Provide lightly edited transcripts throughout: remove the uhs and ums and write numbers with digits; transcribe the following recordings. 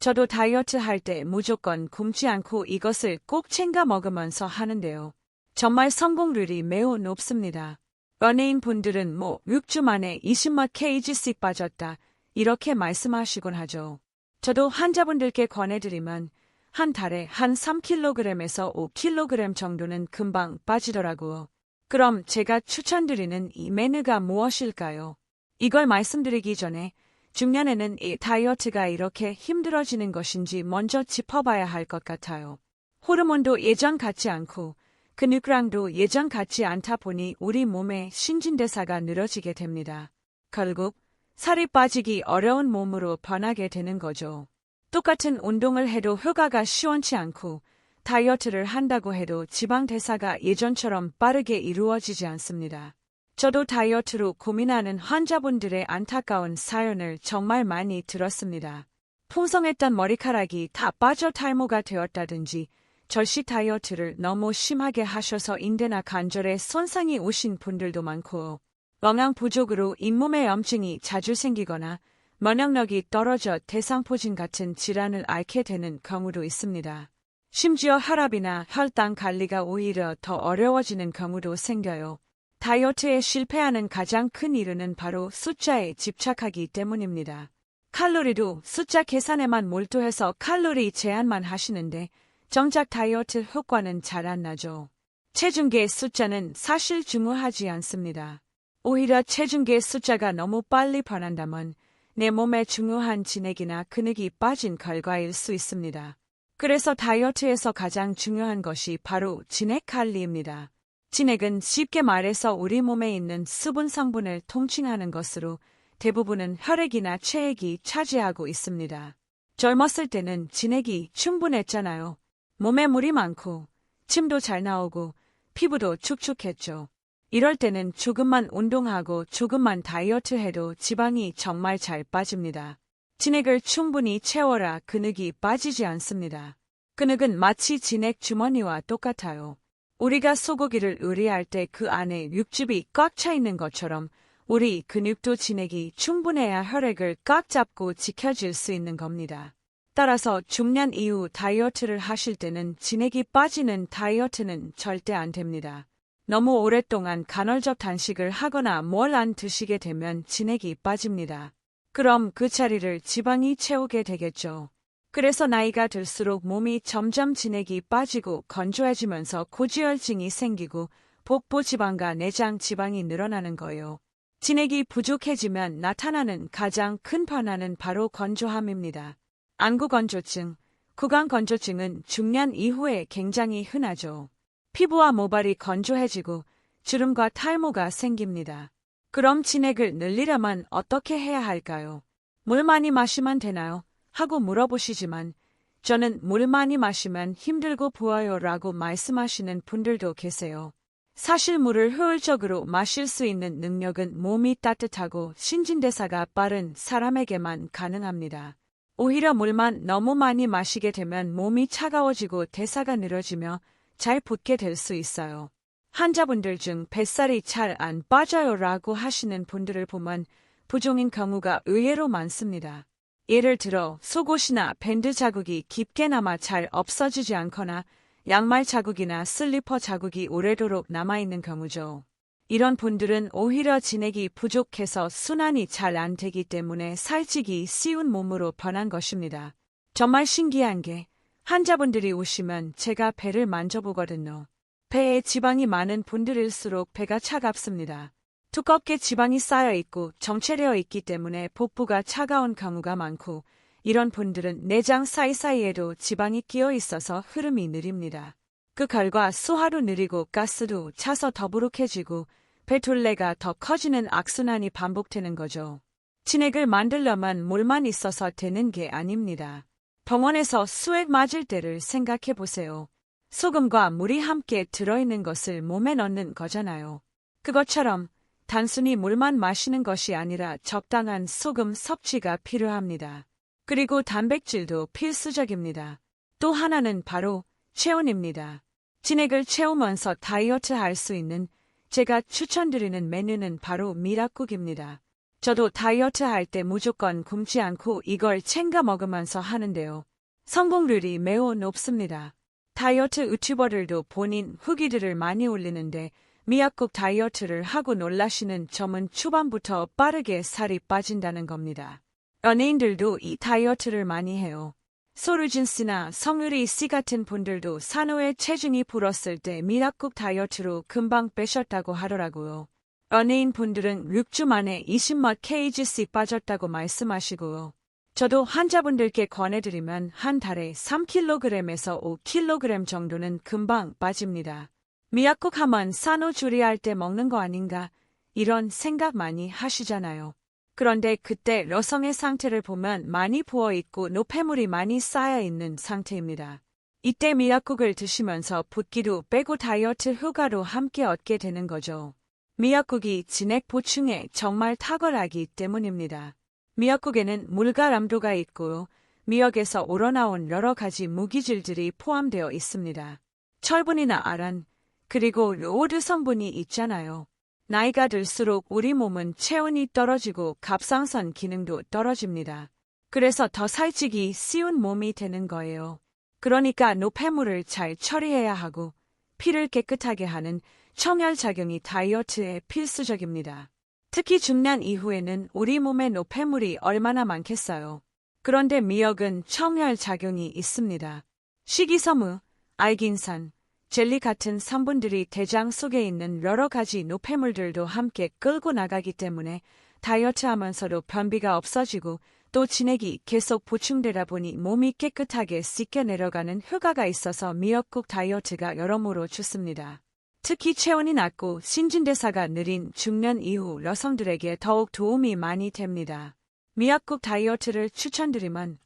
저도 다이어트 할 때 무조건 굶지 않고 이것을 꼭 챙겨 먹으면서 하는데요. 정말 성공률이 매우 높습니다. 연예인 분들은 6주 만에 20몇 kg씩 빠졌다 이렇게 말씀하시곤 하죠. 저도 환자분들께 권해드리면 한 달에 한 3kg에서 5kg 정도는 금방 빠지더라고요. 그럼 제가 추천드리는 이 메뉴가 무엇일까요? 이걸 말씀드리기 전에 중년에는 이 다이어트가 이렇게 힘들어지는 것인지 먼저 짚어봐야 할 것 같아요. 호르몬도 예전 같지 않고 근육량도 예전 같지 않다 보니 우리 몸의 신진대사가 느려지게 됩니다. 결국 살이 빠지기 어려운 몸으로 변하게 되는 거죠. 똑같은 운동을 해도 효과가 시원치 않고 다이어트를 한다고 해도 지방 대사가 예전처럼 빠르게 이루어지지 않습니다. 저도 다이어트로 고민하는 환자분들의 안타까운 사연을 정말 많이 들었습니다. 풍성했던 머리카락이 다 빠져 탈모가 되었다든지 절식 다이어트를 너무 심하게 하셔서 인대나 관절에 손상이 오신 분들도 많고 영양 부족으로 잇몸에 염증이 자주 생기거나 면역력이 떨어져 대상포진 같은 질환을 앓게 되는 경우도 있습니다. 심지어 혈압이나 혈당 관리가 오히려 더 어려워지는 경우도 생겨요. 다이어트에 실패하는 가장 큰 이유는 바로 숫자에 집착하기 때문입니다. 칼로리도 숫자 계산에만 몰두해서 칼로리 제한만 하시는데 정작 다이어트 효과는 잘 안 나죠. 체중계 숫자는 사실 중요하지 않습니다. 오히려 체중계 숫자가 너무 빨리 변한다면 내 몸에 중요한 진액이나 근육이 빠진 결과일 수 있습니다. 그래서 다이어트에서 가장 중요한 것이 바로 진액 관리입니다. 진액은 쉽게 말해서 우리 몸에 있는 수분 성분을 통칭하는 것으로 대부분은 혈액이나 체액이 차지하고 있습니다. 젊었을 때는 진액이 충분했잖아요. 몸에 물이 많고 침도 잘 나오고 피부도 축축했죠. 이럴 때는 조금만 운동하고 조금만 다이어트해도 지방이 정말 잘 빠집니다. 진액을 충분히 채워라 근육이 빠지지 않습니다. 근육은 마치 진액 주머니와 똑같아요. 우리가 소고기를 요리할 때 그 안에 육즙이 꽉 차 있는 것처럼 우리 근육도 진액이 충분해야 혈액을 꽉 잡고 지켜줄 수 있는 겁니다. 따라서 중년 이후 다이어트를 하실 때는 진액이 빠지는 다이어트는 절대 안 됩니다. 너무 오랫동안 간헐적 단식을 하거나 뭘 안 드시게 되면 진액이 빠집니다. 그럼 그 자리를 지방이 채우게 되겠죠. 그래서 나이가 들수록 몸이 점점 진액이 빠지고 건조해지면서 고지혈증이 생기고 복부 지방과 내장 지방이 늘어나는 거예요. 진액이 부족해지면 나타나는 가장 큰 변화는 바로 건조함입니다. 안구건조증, 구강건조증은 중년 이후에 굉장히 흔하죠. 피부와 모발이 건조해지고 주름과 탈모가 생깁니다. 그럼 진액을 늘리려면 어떻게 해야 할까요? 물 많이 마시면 되나요? 하고 물어보시지만 저는 물 많이 마시면 힘들고 부어요 라고 말씀하시는 분들도 계세요. 사실 물을 효율적으로 마실 수 있는 능력은 몸이 따뜻하고 신진대사가 빠른 사람에게만 가능합니다. 오히려 물만 너무 많이 마시게 되면 몸이 차가워지고 대사가 느려지며 잘 붓게 될 수 있어요. 환자분들 중 뱃살이 잘 안 빠져요 라고 하시는 분들을 보면 부종인 경우가 의외로 많습니다. 예를 들어 속옷이나 밴드 자국이 깊게 남아 잘 없어지지 않거나 양말 자국이나 슬리퍼 자국이 오래도록 남아있는 경우죠. 이런 분들은 오히려 진액이 부족해서 순환이 잘 안 되기 때문에 살찌기 쉬운 몸으로 변한 것입니다. 정말 신기한 게 환자분들이 오시면 제가 배를 만져보거든요. 배에 지방이 많은 분들일수록 배가 차갑습니다. 두껍게 지방이 쌓여 있고 정체되어 있기 때문에 복부가 차가운 경우가 많고 이런 분들은 내장 사이사이에도 지방이 끼어 있어서 흐름이 느립니다. 그 결과 소화도 느리고 가스도 차서 더부룩해지고 배둘레가 더 커지는 악순환이 반복되는 거죠. 진액을 만들려면 물만 있어서 되는 게 아닙니다. 병원에서 수액 맞을 때를 생각해 보세요. 소금과 물이 함께 들어있는 것을 몸에 넣는 거잖아요. 그것처럼 단순히 물만 마시는 것이 아니라 적당한 소금 섭취가 필요합니다. 그리고 단백질도 필수적입니다. 또 하나는 바로 체온입니다. 진액을 채우면서 다이어트 할 수 있는 제가 추천드리는 메뉴는 바로 미라국입니다. 저도 다이어트 할 때 무조건 굶지 않고 이걸 챙겨 먹으면서 하는데요. 성공률이 매우 높습니다. 다이어트 유튜버들도 본인 후기들을 많이 올리는데 미역국 다이어트를 하고 놀라시는 점은 초반부터 빠르게 살이 빠진다는 겁니다. 연예인들도 이 다이어트를 많이 해요. 소유진 씨나 성유리 씨 같은 분들도 산후에 체중이 불었을 때 미역국 다이어트로 금방 빼셨다고 하더라고요. 연예인 분들은 6주 만에 20몇 kg씩 빠졌다고 말씀하시고요. 저도 환자분들께 권해드리면 한 달에 3kg에서 5kg 정도는 금방 빠집니다. 미역국 하면 산후 조리할 때 먹는 거 아닌가 이런 생각 많이 하시잖아요. 그런데 그때 여성의 상태를 보면 많이 부어있고 노폐물이 많이 쌓여있는 상태입니다. 이때 미역국을 드시면서 붓기도 빼고 다이어트 효과도 함께 얻게 되는 거죠. 미역국이 진액 보충에 정말 탁월하기 때문입니다. 미역국에는 물과 염도가 있고요. 미역에서 우러나온 여러 가지 무기질들이 포함되어 있습니다. 철분이나 아란, 그리고 요오드 성분이 있잖아요. 나이가 들수록 우리 몸은 체온이 떨어지고 갑상선 기능도 떨어집니다. 그래서 더 살찌기 쉬운 몸이 되는 거예요. 그러니까 노폐물을 잘 처리해야 하고 피를 깨끗하게 하는 청열작용이 다이어트에 필수적입니다. 특히 중년 이후에는 우리 몸에 노폐물이 얼마나 많겠어요. 그런데 미역은 청열작용이 있습니다. 식이섬유, 알긴산, 젤리 같은 성분들이 대장 속에 있는 여러 가지 노폐물들도 함께 끌고 나가기 때문에 다이어트하면서도 변비가 없어지고 또 진액이 계속 보충되다 보니 몸이 깨끗하게 씻겨 내려가는 효과가 있어서 미역국 다이어트가 여러모로 좋습니다. 특히 체온이 낮고 신진대사가 느린 중년 이후 여성들에게 더욱 도움이 많이 됩니다. 미역국 다이어트를 추천드리면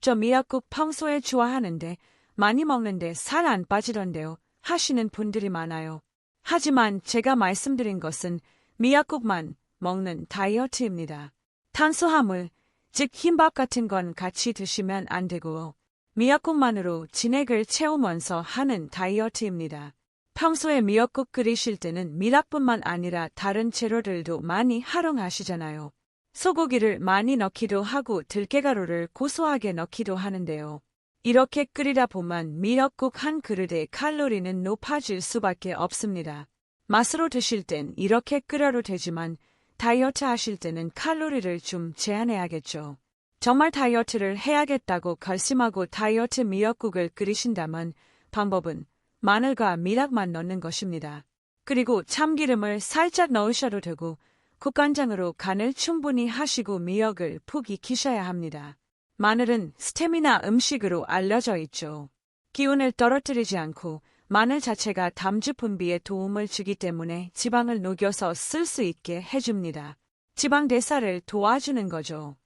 저 미역국 평소에 좋아하는데 많이 먹는데 살 안 빠지던데요 하시는 분들이 많아요. 하지만 제가 말씀드린 것은 미역국만 먹는 다이어트입니다. 탄수화물, 즉 흰밥 같은 건 같이 드시면 안 되고요. 미역국만으로 진액을 채우면서 하는 다이어트입니다. 평소에 미역국 끓이실 때는 미락뿐만 아니라 다른 재료들도 많이 활용하시잖아요. 소고기를 많이 넣기도 하고 들깨가루를 고소하게 넣기도 하는데요. 이렇게 끓이다 보면 미역국 한 그릇의 칼로리는 높아질 수밖에 없습니다. 맛으로 드실 땐 이렇게 끓여도 되지만 다이어트 하실 때는 칼로리를 좀 제한해야겠죠. 정말 다이어트를 해야겠다고 결심하고 다이어트 미역국을 끓이신다면 방법은 마늘과 미락만 넣는 것입니다. 그리고 참기름을 살짝 넣으셔도 되고 국간장으로 간을 충분히 하시고 미역을 푹 익히셔야 합니다. 마늘은 스테미나 음식으로 알려져 있죠. 기운을 떨어뜨리지 않고 마늘 자체가 담즙 분비에 도움을 주기 때문에 지방을 녹여서 쓸 수 있게 해줍니다. 지방 대사를 도와주는 거죠.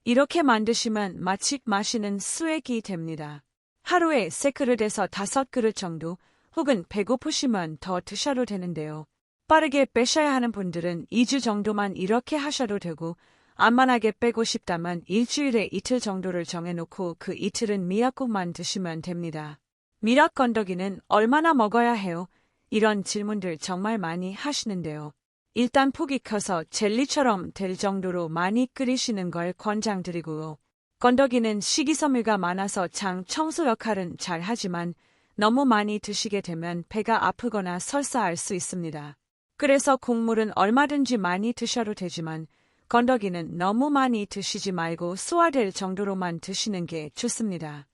이렇게 만드시면 마치 마시는 수액이 됩니다. 하루에 3그릇에서 5그릇 정도 혹은 배고프시면 더 드셔도 되는데요. 빠르게 빼셔야 하는 분들은 2주 정도만 이렇게 하셔도 되고 안만하게 빼고 싶다면 일주일에 이틀 정도를 정해놓고 그 이틀은 미역국만 드시면 됩니다. 미역 건더기는 얼마나 먹어야 해요? 이런 질문들 정말 많이 하시는데요. 일단 푹 익혀서 젤리처럼 될 정도로 많이 끓이시는 걸 권장드리고요. 건더기는 식이섬유가 많아서 장 청소 역할은 잘 하지만 너무 많이 드시게 되면 배가 아프거나 설사할 수 있습니다. 그래서 국물은 얼마든지 많이 드셔도 되지만 건더기는 너무 많이 드시지 말고 소화될 정도로만 드시는 게 좋습니다.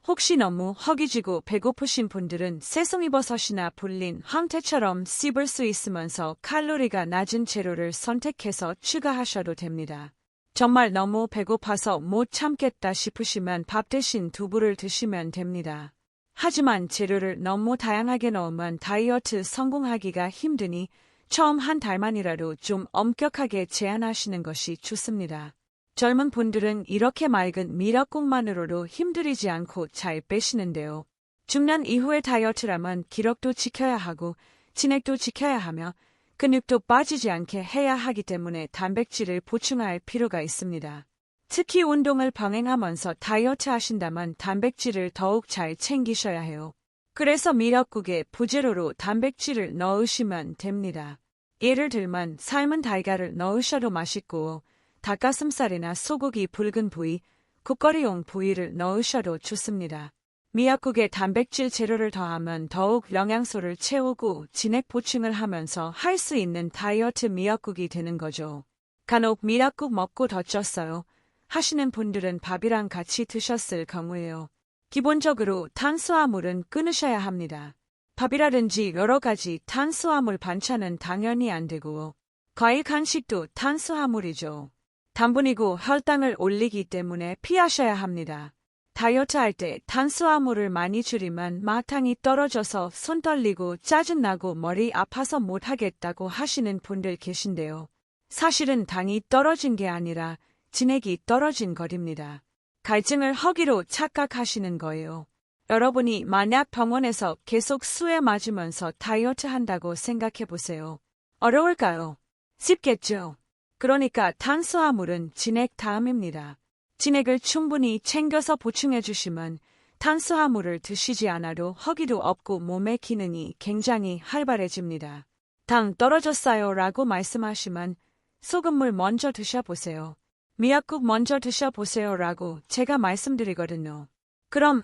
혹시 너무 허기지고 배고프신 분들은 새송이버섯이나 불린 황태처럼 씹을 수 있으면서 칼로리가 낮은 재료를 선택해서 추가하셔도 됩니다. 정말 너무 배고파서 못 참겠다 싶으시면 밥 대신 두부를 드시면 됩니다. 하지만 재료를 너무 다양하게 넣으면 다이어트 성공하기가 힘드니 처음 한 달만이라도 좀 엄격하게 제한하시는 것이 좋습니다. 젊은 분들은 이렇게 맑은 미역국만으로도 힘들이지 않고 잘 빼시는데요. 중년 이후의 다이어트라면 기록도 지켜야 하고 진액도 지켜야 하며 근육도 빠지지 않게 해야 하기 때문에 단백질을 보충할 필요가 있습니다. 특히 운동을 병행하면서 다이어트 하신다면 단백질을 더욱 잘 챙기셔야 해요. 그래서 미역국에 부재료로 단백질을 넣으시면 됩니다. 예를 들면 삶은 달걀을 넣으셔도 맛있고 닭가슴살이나 소고기 붉은 부위, 국거리용 부위를 넣으셔도 좋습니다. 미역국에 단백질 재료를 더하면 더욱 영양소를 채우고 진액 보충을 하면서 할 수 있는 다이어트 미역국이 되는 거죠. 간혹 미역국 먹고 더 쪘어요 하시는 분들은 밥이랑 같이 드셨을 경우에요. 기본적으로 탄수화물은 끊으셔야 합니다. 밥이라든지 여러 가지 탄수화물 반찬은 당연히 안 되고 과일 간식도 탄수화물이죠. 단분이고 혈당을 올리기 때문에 피하셔야 합니다. 다이어트 할 때 탄수화물을 많이 줄이면 마당이 떨어져서 손 떨리고 짜증나고 머리 아파서 못하겠다고 하시는 분들 계신데요. 사실은 당이 떨어진 게 아니라 진액이 떨어진 거입니다. 갈증을 허기로 착각하시는 거예요. 여러분이 만약 병원에서 계속 수에 맞으면서 다이어트 한다고 생각해 보세요. 어려울까요? 쉽겠죠. 그러니까 탄수화물은 진액 다음입니다. 진액을 충분히 챙겨서 보충해 주시면 탄수화물을 드시지 않아도 허기도 없고 몸의 기능이 굉장히 활발해집니다. 당 떨어졌어요 라고 말씀하시면 소금물 먼저 드셔보세요. 미역국 먼저 드셔보세요 라고 제가 말씀드리거든요. 그럼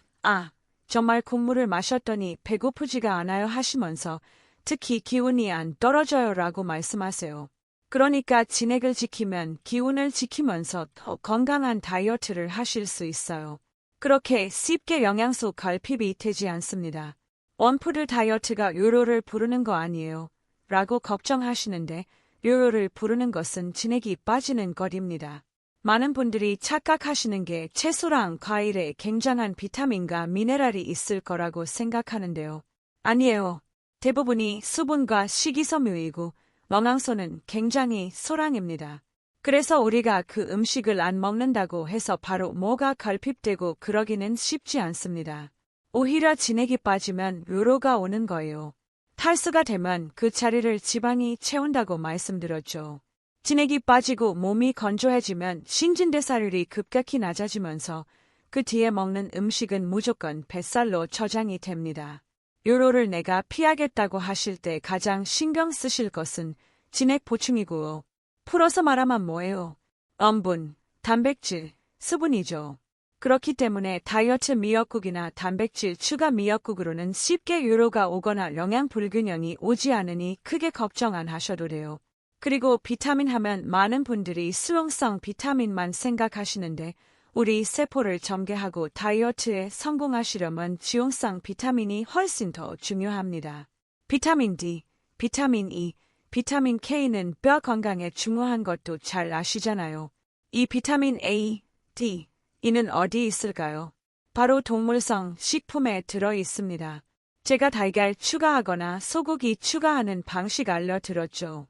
정말 국물을 마셨더니 배고프지가 않아요 하시면서 특히 기운이 안 떨어져요 라고 말씀하세요. 그러니까 진액을 지키면 기운을 지키면서 더 건강한 다이어트를 하실 수 있어요. 그렇게 쉽게 영양소 결핍이 되지 않습니다. 원푸드 다이어트가 요로를 부르는 거 아니에요. 라고 걱정하시는데 요로를 부르는 것은 진액이 빠지는 것입니다. 많은 분들이 착각하시는 게 채소랑 과일에 굉장한 비타민과 미네랄이 있을 거라고 생각하는데요. 아니에요. 대부분이 수분과 식이섬유이고 영양소는 굉장히 소량입니다. 그래서 우리가 그 음식을 안 먹는다고 해서 바로 뭐가 결핍되고 그러기는 쉽지 않습니다. 오히려 진액이 빠지면 요로가 오는 거예요. 탈수가 되면 그 자리를 지방이 채운다고 말씀드렸죠. 진액이 빠지고 몸이 건조해지면 신진대사율이 급격히 낮아지면서 그 뒤에 먹는 음식은 무조건 뱃살로 저장이 됩니다. 요로를 내가 피하겠다고 하실 때 가장 신경 쓰실 것은 진액 보충이고 풀어서 말하면 뭐예요? 염분, 단백질, 수분이죠. 그렇기 때문에 다이어트 미역국이나 단백질 추가 미역국으로는 쉽게 요로가 오거나 영양 불균형이 오지 않으니 크게 걱정 안 하셔도 돼요. 그리고 비타민 하면 많은 분들이 수용성 비타민만 생각하시는데 우리 세포를 전개하고 다이어트에 성공하시려면 지용성 비타민이 훨씬 더 중요합니다. 비타민 D, 비타민 E, 비타민 K는 뼈 건강에 중요한 것도 잘 아시잖아요. 이 비타민 A, D, E는 어디 있을까요? 바로 동물성 식품에 들어 있습니다. 제가 달걀 추가하거나 소고기 추가하는 방식 알려드렸죠.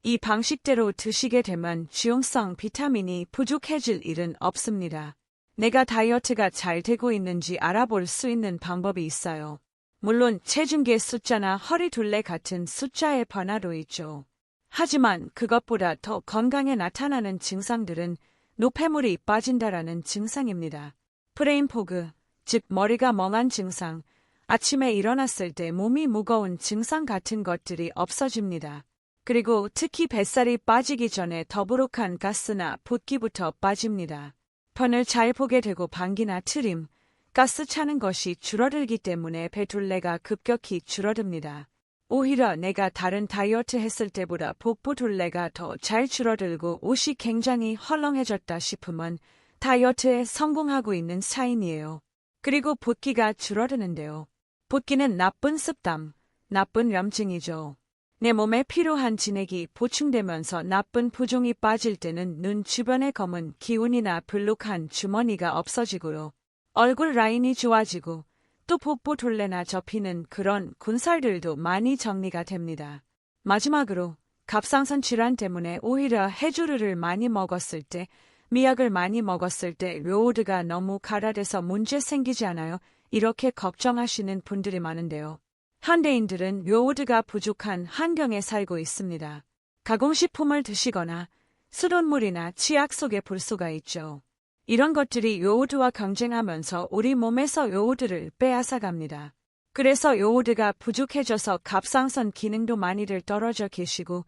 이 방식대로 드시게 되면 지용성 비타민이 부족해질 일은 없습니다. 내가 다이어트가 잘 되고 있는지 알아볼 수 있는 방법이 있어요. 물론 체중계 숫자나 허리 둘레 같은 숫자의 변화도 있죠. 하지만 그것보다 더 건강에 나타나는 증상들은 노폐물이 빠진다라는 증상입니다. 브레인 포그, 즉 머리가 멍한 증상, 아침에 일어났을 때 몸이 무거운 증상 같은 것들이 없어집니다. 그리고 특히 뱃살이 빠지기 전에 더부룩한 가스나 붓기부터 빠집니다. 편을 잘 보게 되고 방귀나 트림, 가스 차는 것이 줄어들기 때문에 배둘레가 급격히 줄어듭니다. 오히려 내가 다른 다이어트 했을 때보다 복부 둘레가 더 잘 줄어들고 옷이 굉장히 헐렁해졌다 싶으면 다이어트에 성공하고 있는 사인이에요. 그리고 붓기가 줄어드는데요. 붓기는 나쁜 습담, 나쁜 염증이죠. 내 몸에 필요한 진액이 보충되면서 나쁜 부종이 빠질 때는 눈 주변의 검은 기운이나 불룩한 주머니가 없어지고요. 얼굴 라인이 좋아지고 또 복부 둘레나 접히는 그런 군살들도 많이 정리가 됩니다. 마지막으로 갑상선 질환 때문에 오히려 해조류를 많이 먹었을 때, 미약을 많이 먹었을 때 요오드가 너무 갈아돼서 문제 생기지 않아요? 이렇게 걱정하시는 분들이 많은데요. 현대인들은 요오드가 부족한 환경에 살고 있습니다. 가공식품을 드시거나 수돗물이나 치약 속에 불소가 있죠. 이런 것들이 요오드와 경쟁하면서 우리 몸에서 요오드를 빼앗아갑니다. 그래서 요오드가 부족해져서 갑상선 기능도 많이들 떨어져 계시고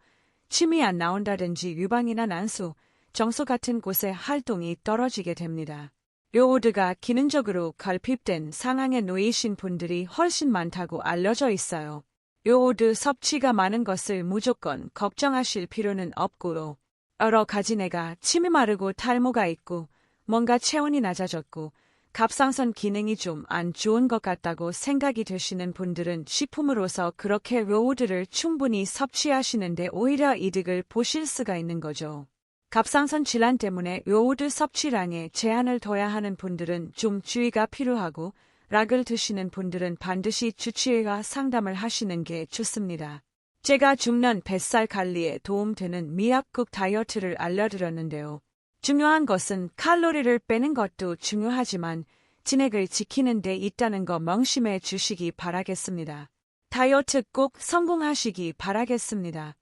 침이 안 나온다든지 유방이나 난소, 정소 같은 곳의 활동이 떨어지게 됩니다. 요오드가 기능적으로 결핍된 상황에 놓이신 분들이 훨씬 많다고 알려져 있어요. 요오드 섭취가 많은 것을 무조건 걱정하실 필요는 없고, 여러 가지 내가 침이 마르고 탈모가 있고 뭔가 체온이 낮아졌고 갑상선 기능이 좀 안 좋은 것 같다고 생각이 되시는 분들은 식품으로서 그렇게 요오드를 충분히 섭취하시는데 오히려 이득을 보실 수가 있는 거죠. 갑상선 질환 때문에 요오드 섭취량에 제한을 둬야 하는 분들은 좀 주의가 필요하고 락을 드시는 분들은 반드시 주치의와 상담을 하시는 게 좋습니다. 제가 중년 뱃살 관리에 도움되는 미약국 다이어트를 알려드렸는데요. 중요한 것은 칼로리를 빼는 것도 중요하지만 진액을 지키는 데 있다는 거 명심해 주시기 바라겠습니다. 다이어트 꼭 성공하시기 바라겠습니다.